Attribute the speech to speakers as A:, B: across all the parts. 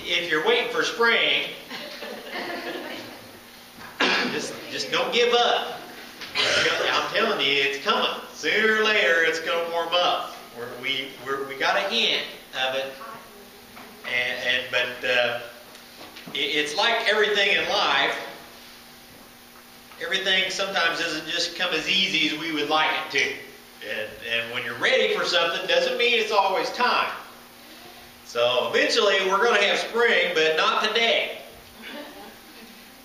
A: if you're waiting for spring, just don't give up. I'm telling you, it's coming. Sooner or later, it's going to warm up. We got a hint of it, but it's like everything in life. Everything sometimes doesn't just come as easy as we would like it to. And when you're ready for something, doesn't mean it's always time. So eventually we're going to have spring, but not today.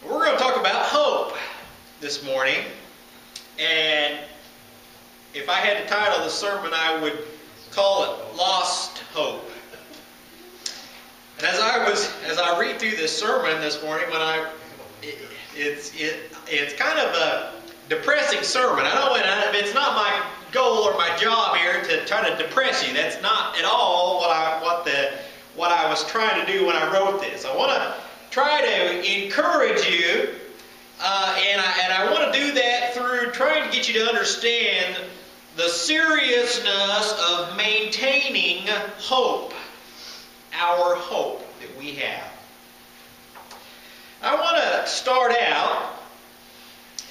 A: We're going to talk about hope this morning. And if I had to title the sermon, I would call it Lost Hope. And as I read through this sermon this morning, it's kind of a depressing sermon. I know it's not my goal or my job here to try to depress you. That's not at all what I was trying to do when I wrote this. I want to try to encourage you, and I want to do that through trying to get you to understand the seriousness of maintaining hope, our hope that we have. I want to start out,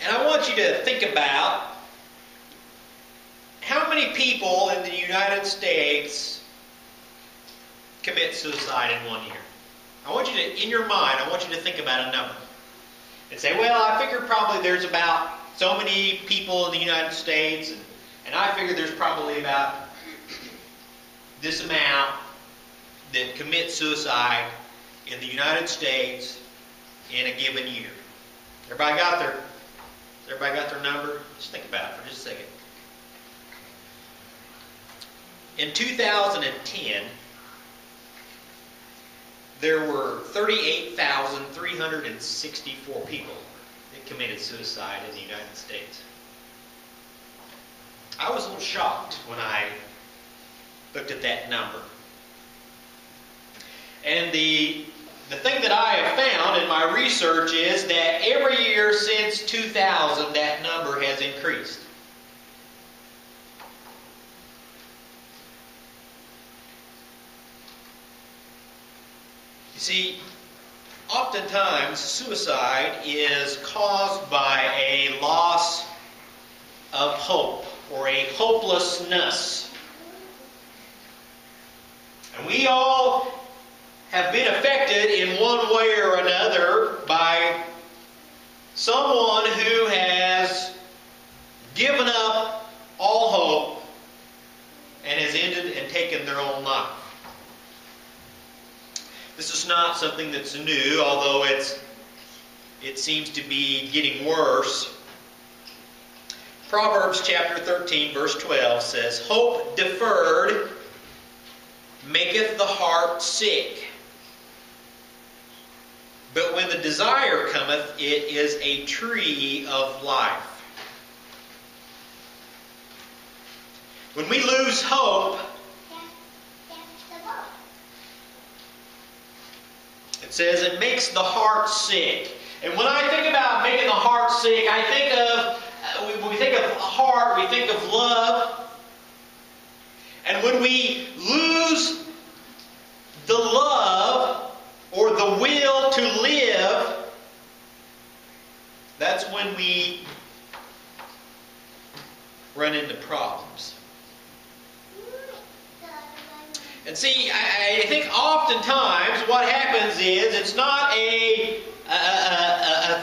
A: and I want you to think about how many people in the United States commit suicide in 1 year. I want you to, in your mind, I want you to think about a number. And say, well, I figure probably there's about so many people in the United States, and I figure there's probably about this amount that commit suicide in the United States in a given year. Everybody got their number? Just think about it for just a second. In 2010, there were 38,364 people that committed suicide in the United States. I was a little shocked when I looked at that number. And the thing that I have found in my research is that every year since 2000, that number has increased. You see, oftentimes suicide is caused by a loss of hope or a hopelessness. And we all have been affected in one way or another by someone who has given up all hope and has ended and taken their own life. This is not something that's new, although it seems to be getting worse. Proverbs chapter 13, verse 12 says, "Hope deferred maketh the heart sick. But when the desire cometh, it is a tree of life." When we lose hope, it says it makes the heart sick. And when I think about making the heart sick, I think of, when we think of heart, we think of love. And when we lose the love or the will to live, that's when we run into problems. And see, I think oftentimes what happens is it's not a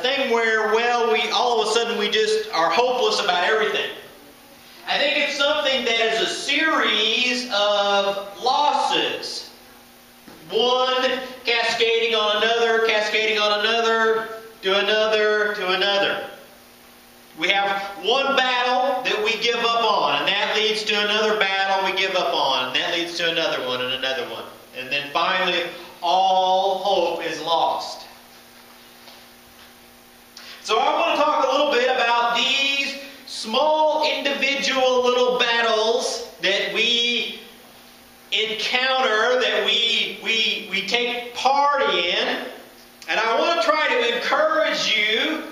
A: thing where, well, we all of a sudden we just are hopeless about everything. I think it's something that is a series of losses. One cascading on another, to another, to another. We have one battle that we give up on, and that leads to another battle we give up on, and that leads to another one and another one. And then finally, all hope is lost. So I want to talk a little bit about these small individual little battles that we encounter, that we take part in. And I want to try to encourage you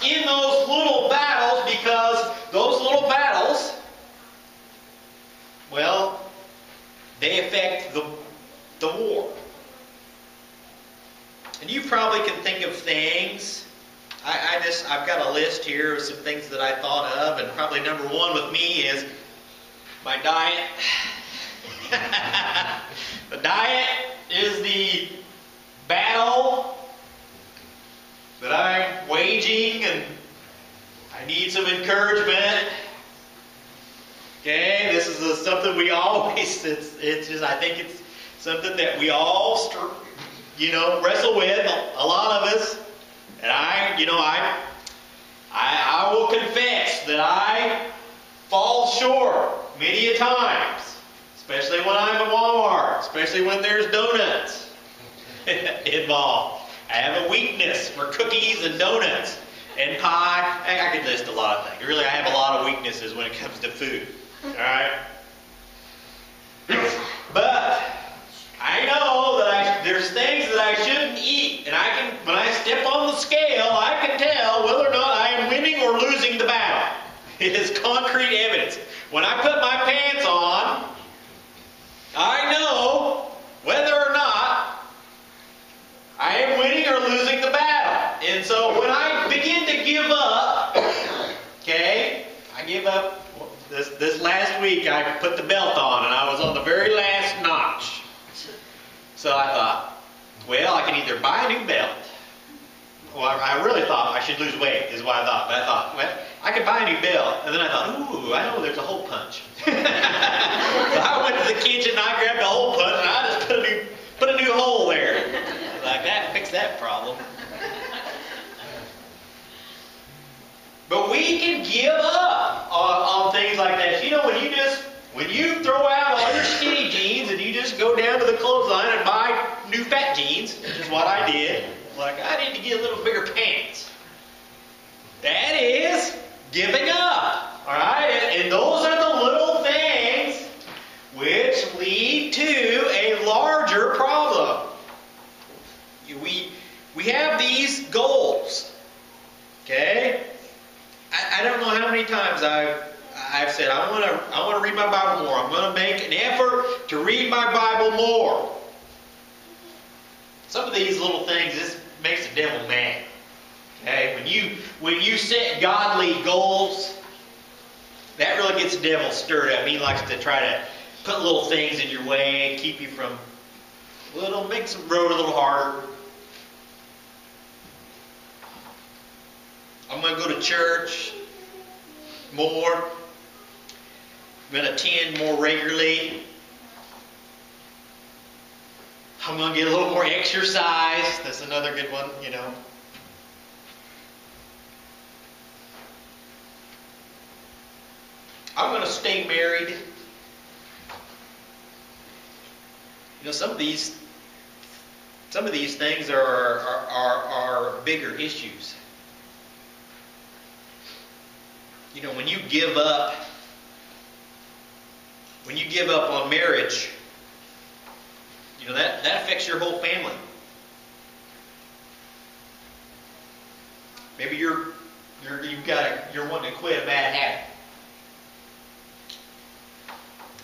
A: in those little battles, because those little battles, well, they affect the war. And you probably can think of things. I've got a list here of some things that I thought of, and probably number one with me is my diet. The diet is the battle that I'm waging, and I need some encouragement. Okay, this is something we always, it's just, I think it's something that we all, wrestle with, a lot of us. And I will confess that I fall short many a times, especially when I'm at Walmart, especially when there's donuts involved. I have a weakness for cookies and donuts and pie. I could list a lot of things. Really, I have a lot of weaknesses when it comes to food. All right? But I know that there's things that I shouldn't eat. And when I step on the scale, I can tell whether or not I am winning or losing the battle. It is concrete evidence. When I put my pants on, I know whether or not I am winning or losing the battle. And so when I begin to give up, okay, I give up. This last week I put the belt on and I was on the very last notch. So I thought, well, I can either buy a new belt. Well, I really thought I should lose weight is what I thought. But I thought, well, I could buy a new belt. And then I thought, ooh, I know there's a hole punch. So I went to the kitchen and I grabbed a hole punch and I just put a new hole there. Like that, fix that problem. But we can give up on things like that. When you throw out all your skinny jeans and you just go down to the clothesline and buy new fat jeans, which is what I did. Like, I need to get a little bigger pants. That is giving up. Alright? And those are the little things which lead to a larger problem. We have these goals. Okay? I don't know how many times I've said, I want to read my Bible more. I'm going to make an effort to read my Bible more. Some of these little things, this makes the devil mad. Okay? When you set godly goals, that really gets the devil stirred up. He likes to try to put little things in your way, keep you from make the road a little harder. I'm going to go to church more. I'm going to attend more regularly. I'm going to get a little more exercise. That's another good one, I'm going to stay married. Some of these things are bigger issues. When you give up on marriage, that affects your whole family. Maybe you're wanting to quit a bad habit,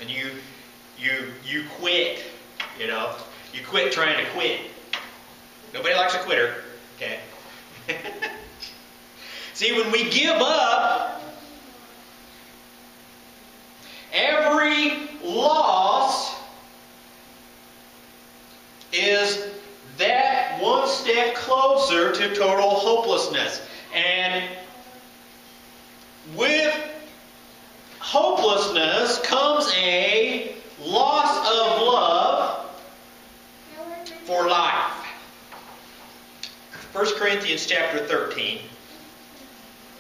A: and you quit. You quit trying to quit. Nobody likes a quitter. Okay. See, when we give up, every loss is that one step closer to total hopelessness. And with hopelessness comes a loss of love for life. 1 Corinthians chapter 13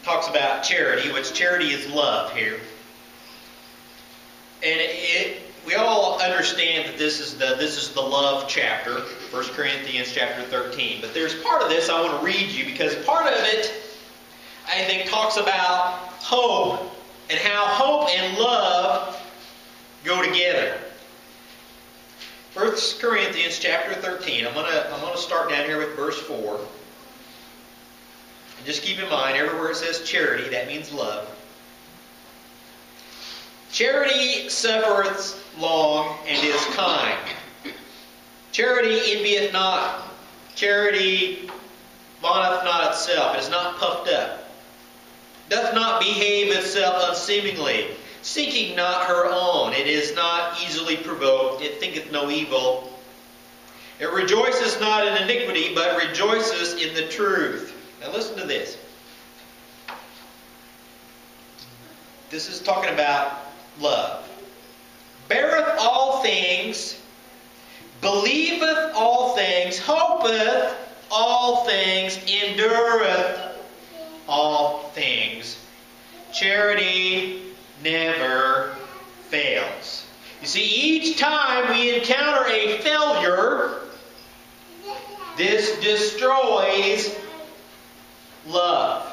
A: talks about charity, which charity is love here. And we all understand that this is the love chapter, 1 Corinthians chapter 13. But there's part of this I want to read you because part of it, I think, talks about hope and how hope and love go together. 1 Corinthians chapter 13. I'm going to start down here with verse 4. And just keep in mind, everywhere it says charity, that means love. Charity suffereth long and is kind. Charity envieth not. Charity vaunteth not itself, it is not puffed up, doth not behave itself unseemingly, seeking not her own, it is not easily provoked, it thinketh no evil. It rejoices not in iniquity, but rejoices in the truth. Now listen to this. This is talking about love. Beareth all things, believeth all things, hopeth all things, endureth all things. Charity never fails. You see, each time we encounter a failure, this destroys love.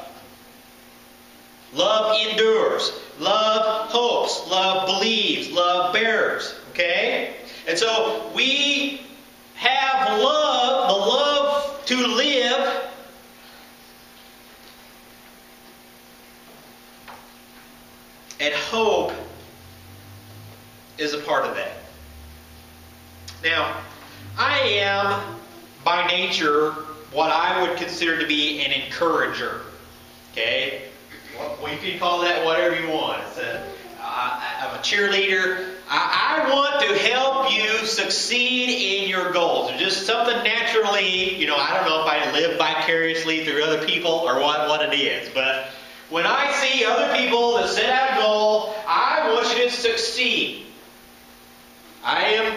A: Love endures. Love hopes. Love believes. Love bears. Okay? And so we have love, the love to live, and hope is a part of that. Now, I am by nature what I would consider to be an encourager. Okay? Well, you can call that whatever you want. I'm a cheerleader. I want to help you succeed in your goals. There's just something naturally, I don't know if I live vicariously through other people or what it is. But when I see other people that set out a goal, I want you to succeed. I am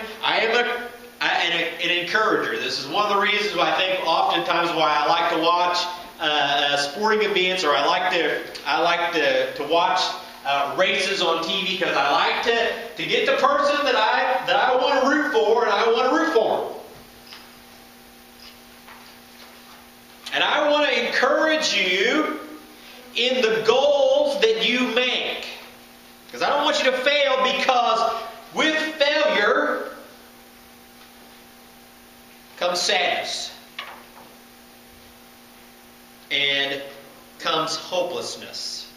A: an encourager. This is one of the reasons why I think oftentimes why I like to watch sporting events, or I like to watch races on TV, because I like to get the person that I want to root for, and I want to root for them. And I want to encourage you in the goals that you make, because I don't want you to fail, because with failure comes sadness and comes hopelessness.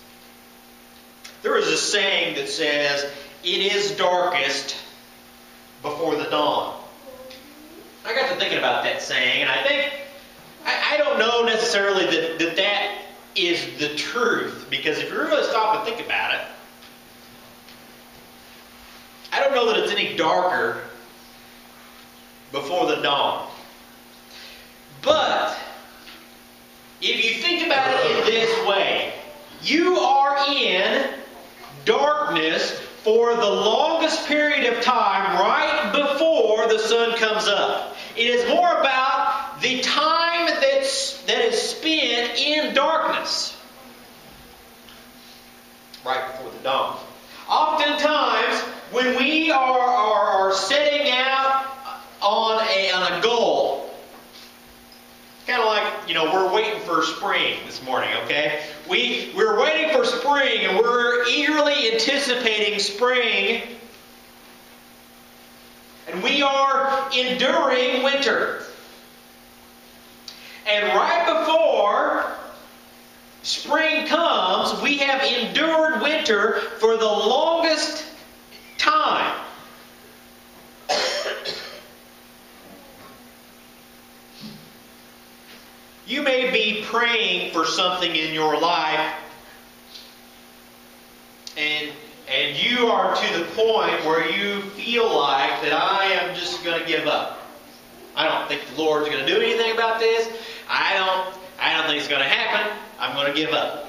A: There is a saying that says, "It is darkest before the dawn." I got to thinking about that saying, and I think, I don't know necessarily that is the truth, because if you really stop and think about it, I don't know that it's any darker before the dawn. But if you think about it in this way, you are in darkness for the longest period of time right before the sun comes up. It is more about the time that is spent in darkness right before the dawn. Oftentimes, when we are setting out on a goal, kind of like, we're waiting for spring this morning, okay? We're waiting for spring, and we're eagerly anticipating spring, and we are enduring winter. And right before spring comes, we have endured winter for the longest time. You may be praying for something in your life, and you are to the point where you feel like that I am just going to give up. I don't think the Lord's going to do anything about this. I don't think it's going to happen. I'm going to give up.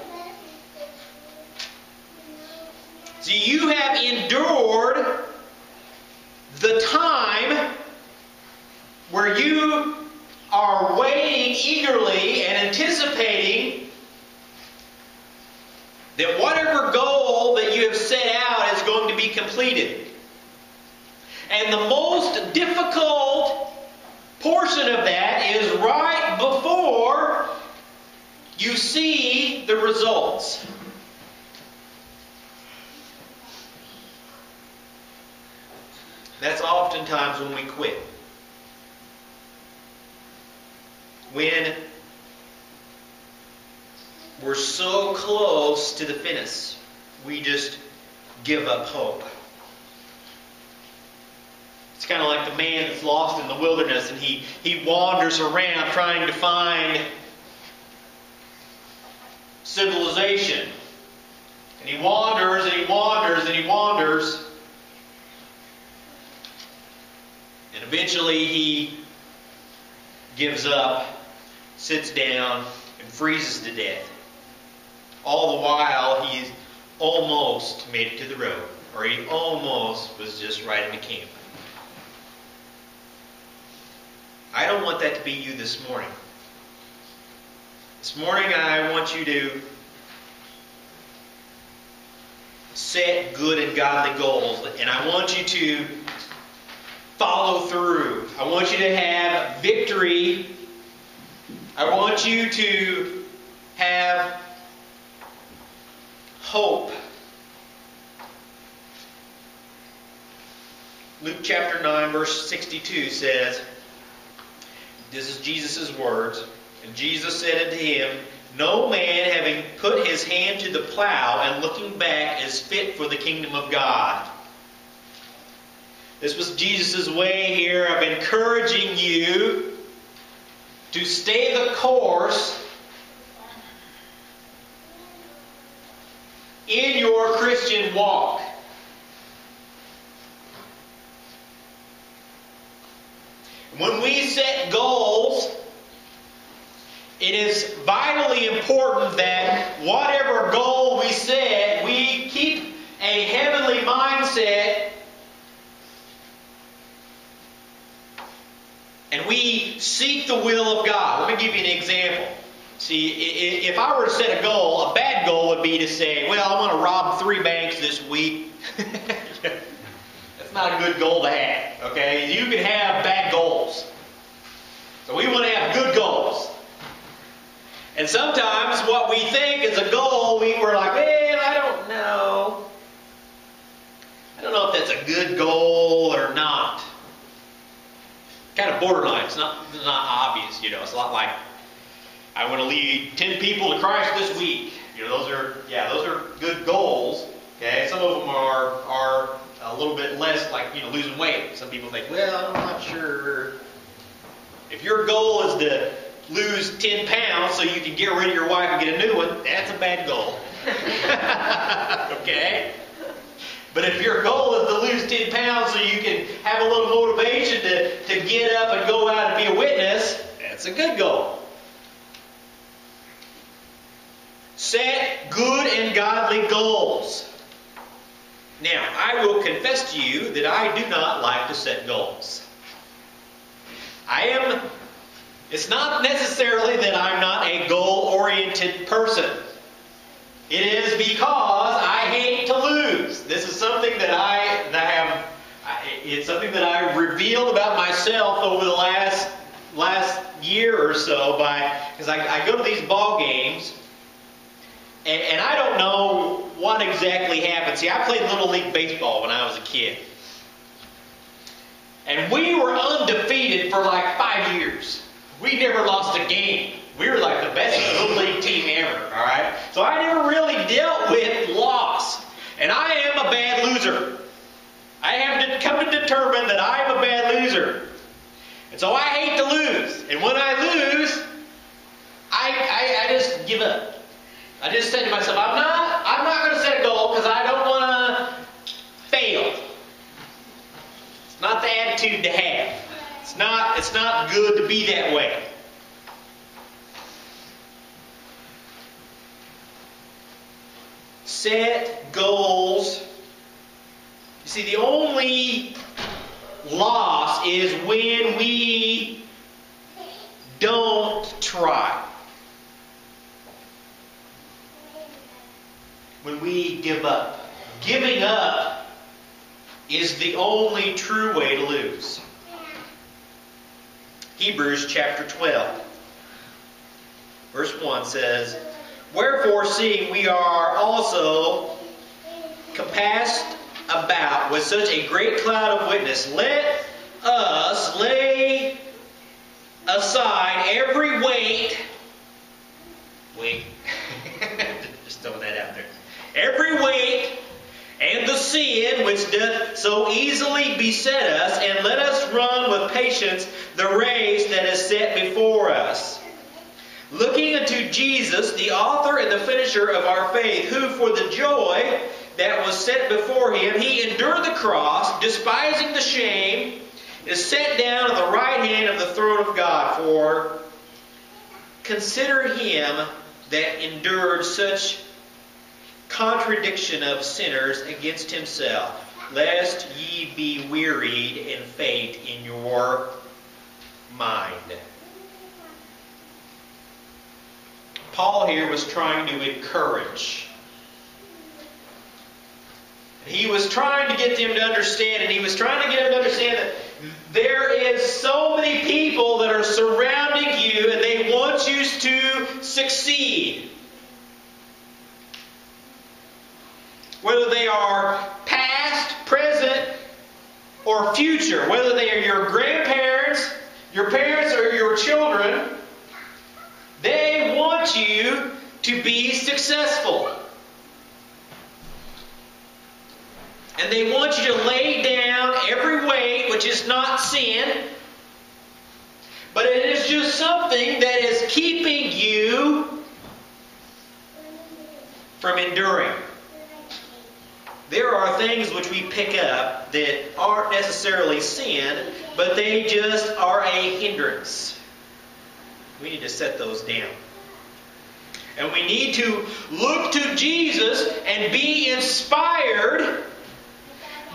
A: See, you have endured the time where you are waiting eagerly and anticipating that whatever goal that you have set out is going to be completed. And the most difficult portion of that is right before you see the results. That's oftentimes when we quit. When we're so close to the finish, we just give up hope. It's kind of like the man that's lost in the wilderness, and he wanders around trying to find civilization. And he wanders, and he wanders, and he wanders. And eventually he gives up, sits down, and freezes to death. All the while he's almost made it to the road. Or he almost was just right into camp. I don't want that to be you this morning. This morning I want you to set good and godly goals. And I want you to follow through. I want you to have victory. I want you to have hope. Luke chapter 9 verse 62 says, this is Jesus' words, and Jesus said unto him, no man having put his hand to the plow and looking back is fit for the kingdom of God. This was Jesus' way here of encouraging you to stay the course in your Christian walk. When we set goals, it is vitally important that whatever goal we set, we keep a heavenly mindset and we seek the will of God. Let me give you an example. See, if I were to set a goal, a bad goal would be to say, well, I want to rob 3 banks this week. That's not a good goal to have, okay? You can have bad goals. So we want to have good goals. And sometimes what we think is a goal, we're like, well, I don't know. I don't know if that's a good goal or not. Kind of borderline. It's not obvious, you know. It's a lot like, I want to lead 10 people to Christ this week. You know, those are good goals. Okay, some of them are a little bit less, like, you know, losing weight. Some people think, well, I'm not sure. If your goal is to lose 10 pounds so you can get rid of your wife and get a new one, that's a bad goal. Okay? But if your goal is to lose 10 pounds so you can have a little motivation to get up and go out and be a witness, that's a good goal. Set good and godly goals. Now, I will confess to you that I do not like to set goals. It's not necessarily that I'm not a goal-oriented person. It is because I hate to lose. This is something it's something that I revealed about myself over the last year or so because I go to these ball games and I don't know what exactly happened. See, I played Little League Baseball when I was a kid. And we were undefeated for like 5 years. We never lost a game. We were like the best Little League team ever, all right? So I never really dealt with loss. And I am a bad loser. I have come to determine that I am a bad loser. And so I hate to lose. And when I lose, I just give up. I just said to myself, I'm not going to set a goal because I don't want to fail. It's not the attitude to have. It's not good to be that way. Set goals. You see, the only loss is when we don't try. When we give up. Giving up is the only true way to lose. Hebrews chapter 12, verse 1 says, wherefore, seeing we are also compassed about with such a great cloud of witness, let us lay aside every weight. Just throwing that out there. Every weight and the sin which doth so easily beset us, and let us run with patience the race that is set before us. Looking unto Jesus, the author and the finisher of our faith, who for the joy that was set before him, he endured the cross, despising the shame, is set down at the right hand of the throne of God. For consider him that endured such contradiction of sinners against himself, lest ye be wearied and faint in your mind. Paul here was trying to encourage. He was trying to get them to understand, and he was trying to get them to understand that there is so many people that are surrounding you and they want you to succeed. Whether they are past, present, or future. Whether they are your grandparents, your parents, or your children. They want you to be successful. And they want you to lay down every weight which is not sin, but it is just something that is keeping you from enduring. There are things which we pick up that aren't necessarily sin, but they just are a hindrance. We need to set those down. And we need to look to Jesus and be inspired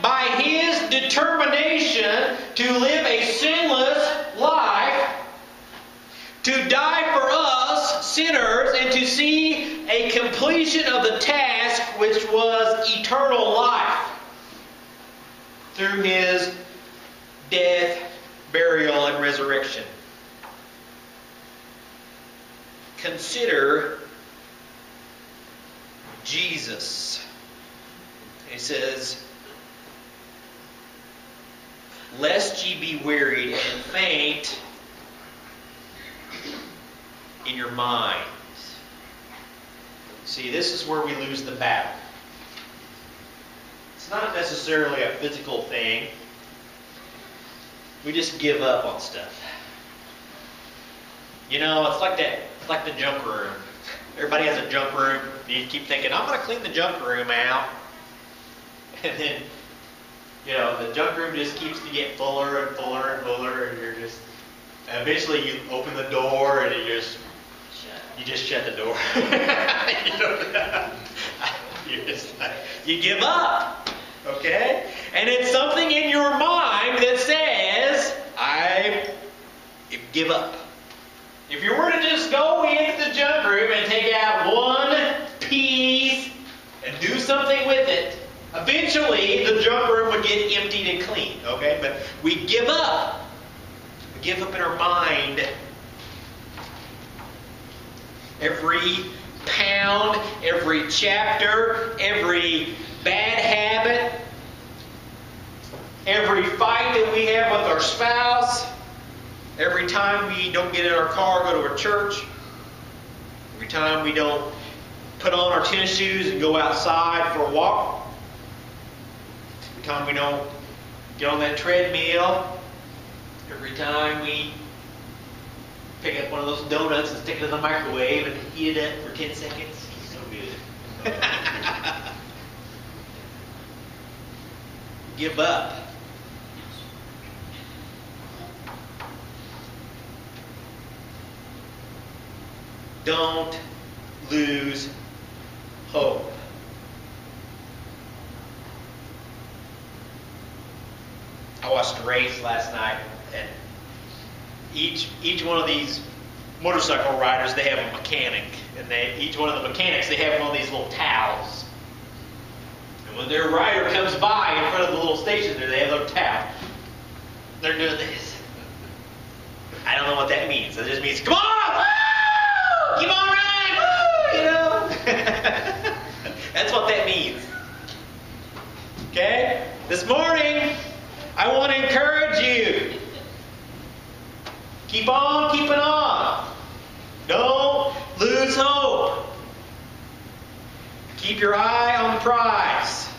A: by His determination to live a sinless life, to die for us, sinners, and to see a completion of the task which was eternal life through His death, burial, and resurrection. Consider Jesus. He says, lest ye be wearied and faint in your minds. See, this is where we lose the battle. It's not necessarily a physical thing. We just give up on stuff. You know, it's like that. It's like the junk room. Everybody has a junk room. You keep thinking, I'm going to clean the junk room out. And then, you know, the junk room just keeps to get fuller and fuller and fuller, and you're just, eventually you open the door and you just shut the door. You give up. Okay? And it's something in your mind that says, I give up. If you were to just go into the junk room and take out one piece and do something with it, eventually the junk room would get emptied and cleaned. Okay? But we give up. We give up in our mind. Every pound, every chapter, every bad habit, every fight that we have with our spouse, every time we don't get in our car, go to a church, every time we don't put on our tennis shoes and go outside for a walk, every time we don't get on that treadmill, every time we pick up one of those donuts and stick it in the microwave and heat it up for 10 seconds. So good. Give up. Don't lose hope. I watched a race last night, and each one of these motorcycle riders, they have a mechanic, and each one of the mechanics, they have one of these little towels. And when their rider comes by in front of the little station there, they have a little towel. They're doing this. I don't know what that means. It just means, come on! Woo! Keep on riding! Woo! You know? That's what that means. Okay? This morning, I want to encourage you. Keep on keeping on. Don't lose hope. Keep your eye on the prize.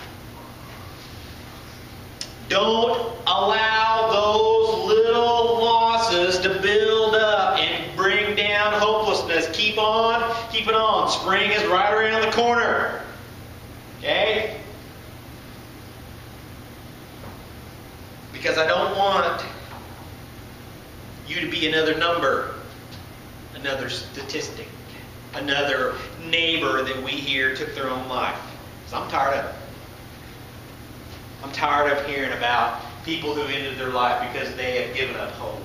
A: Don't allow those little losses to build up and bring down hopelessness. Keep on, keep it on. Spring is right around the corner. Okay? Because I don't want you to be another number, another statistic, another neighbor that we hear took their own life. Because I'm tired of it. I'm tired of hearing about people who ended their life because they have given up hope.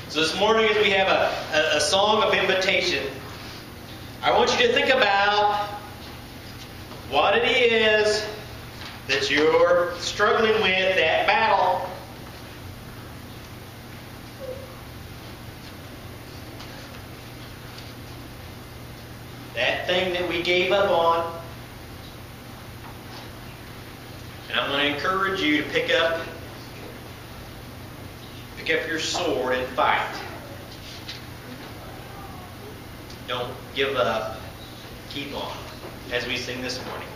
A: So this morning, as we have a song of invitation, I want you to think about what it is that you're struggling with, that battle. That thing that we gave up on. And I'm going to encourage you to pick up your sword and fight. Don't give up. Keep on as we sing this morning.